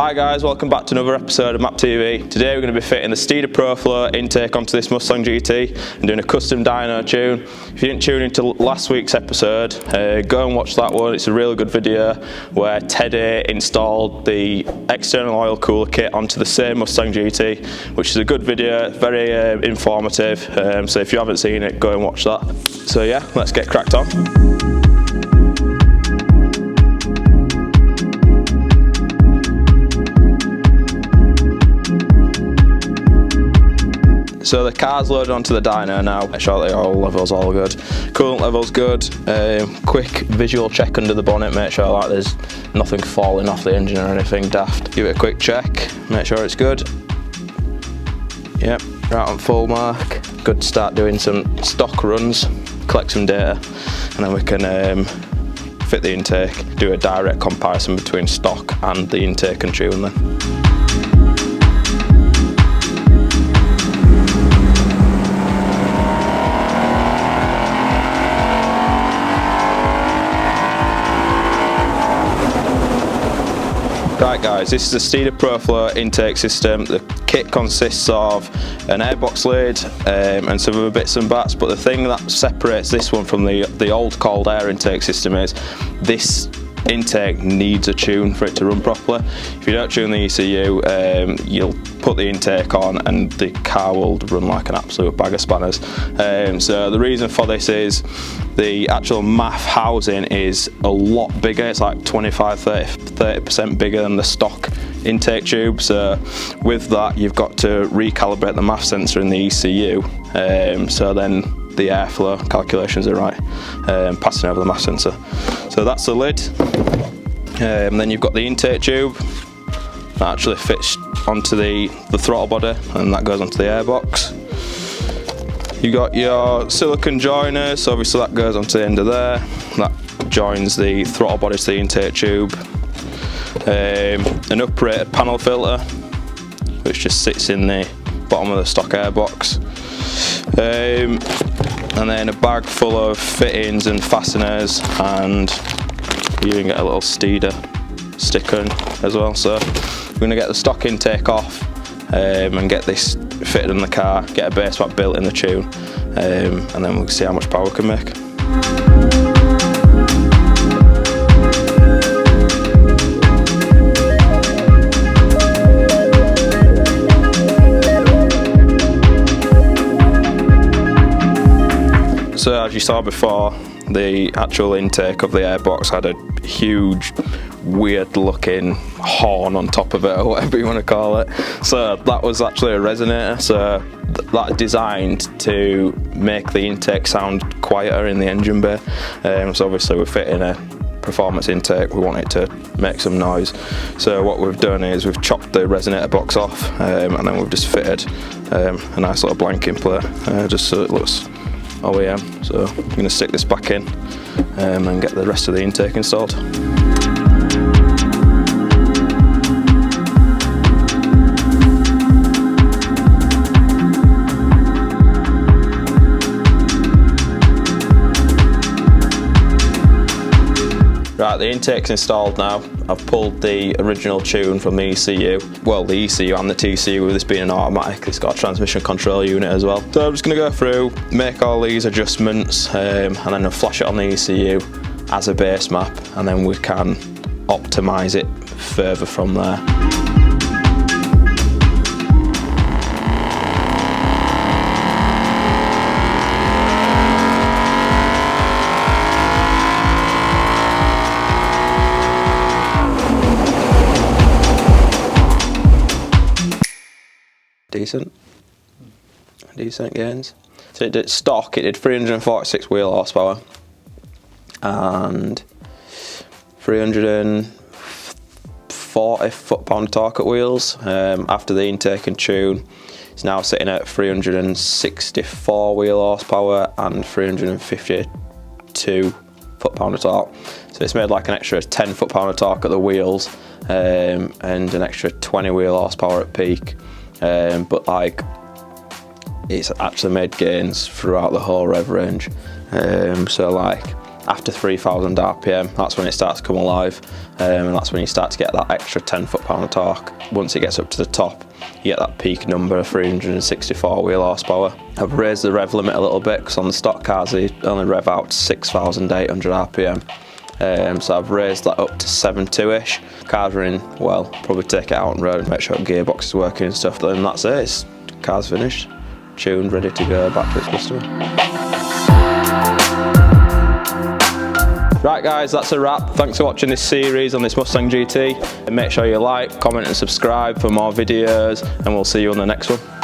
Hi guys, welcome back to another episode of Map TV. Today we're going to be fitting the Steeda ProFlow intake onto this Mustang GT and doing a custom dyno tune. If you didn't tune into last week's episode, go and watch that one. It's a really good video where Teddy installed the external oil cooler kit onto the same Mustang GT, which is a good video, very informative. So if you haven't seen it, go and watch that. So yeah, let's get cracked on. So the car's loaded onto the dyno now. Make sure the oil level's all good. Coolant level's good. Quick visual check under the bonnet. Make sure that there's nothing falling off the engine or anything daft. Give it a quick check. Make sure it's good. Yep, right on full mark. Good to start doing some stock runs, collect some data, and then we can fit the intake, do a direct comparison between stock and the intake and tune then. Right guys, this is the Steeda ProFlow intake system. The kit consists of an airbox lid and some other bits and bats, but the thing that separates this one from the old cold air intake system is this intake needs a tune for it to run properly. If you don't tune the ECU, you'll put the intake on and the car will run like an absolute bag of spanners. So the reason for this is the actual MAF housing is a lot bigger. It's like 25-30% bigger than the stock intake tube. So with that, you've got to recalibrate the MAF sensor in the ECU. So then the airflow calculations are right, passing over the MAF sensor. So that's the lid. Then you've got the intake tube that actually fits onto the throttle body, and that goes onto the airbox. You've got your silicone joiner, so obviously that goes onto the end of there. That joins the throttle body to the intake tube. An uprated panel filter, which just sits in the bottom of the stock airbox. And then a bag full of fittings and fasteners, and you even get a little Steeda sticker as well. So we're going to get the stock intake off and get this fitted in the car, get a base map built in the tune, and then we'll see how much power we can make. So as you saw before, the actual intake of the airbox had a huge, weird looking horn on top of it, or whatever you want to call it. So that was actually a resonator, so that designed to make the intake sound quieter in the engine bay. So obviously we're fitting a performance intake, we want it to make some noise. So what we've done is we've chopped the resonator box off, and then we've just fitted a nice little blanking plate, just so it looks OEM. So I'm going to stick this back in and get the rest of the intake installed. Right, the intake's installed now. I've pulled the original tune from the ECU. Well, the ECU and the TCU, with this being an automatic, it's got a transmission control unit as well. So I'm just going to go through, make all these adjustments, and then I'll flash it on the ECU as a base map, and then we can optimise it further from there. Decent gains. So it did stock, it did 346 wheel horsepower and 340 foot-pound of torque at wheels. After the intake and tune, it's now sitting at 364 wheel horsepower and 352 foot-pound of torque. So it's made like an extra 10 foot-pound of torque at the wheels, and an extra 20 wheel horsepower at peak. But like, it's actually made gains throughout the whole rev range. So like, after 3,000 RPM, that's when it starts to come alive, and that's when you start to get that extra 10 foot-pound of torque. Once it gets up to the top, you get that peak number of 364 wheel horsepower. I've raised the rev limit a little bit because on the stock cars they only rev out to 6,800 RPM. So I've raised that up to 7.2-ish. Car's running well, probably take it out on road and make sure the gearbox is working and stuff. Then that's it, car's finished, tuned, ready to go back to its customer. Right guys, that's a wrap. Thanks for watching this series on this Mustang GT. And make sure you like, comment and subscribe for more videos, and we'll see you on the next one.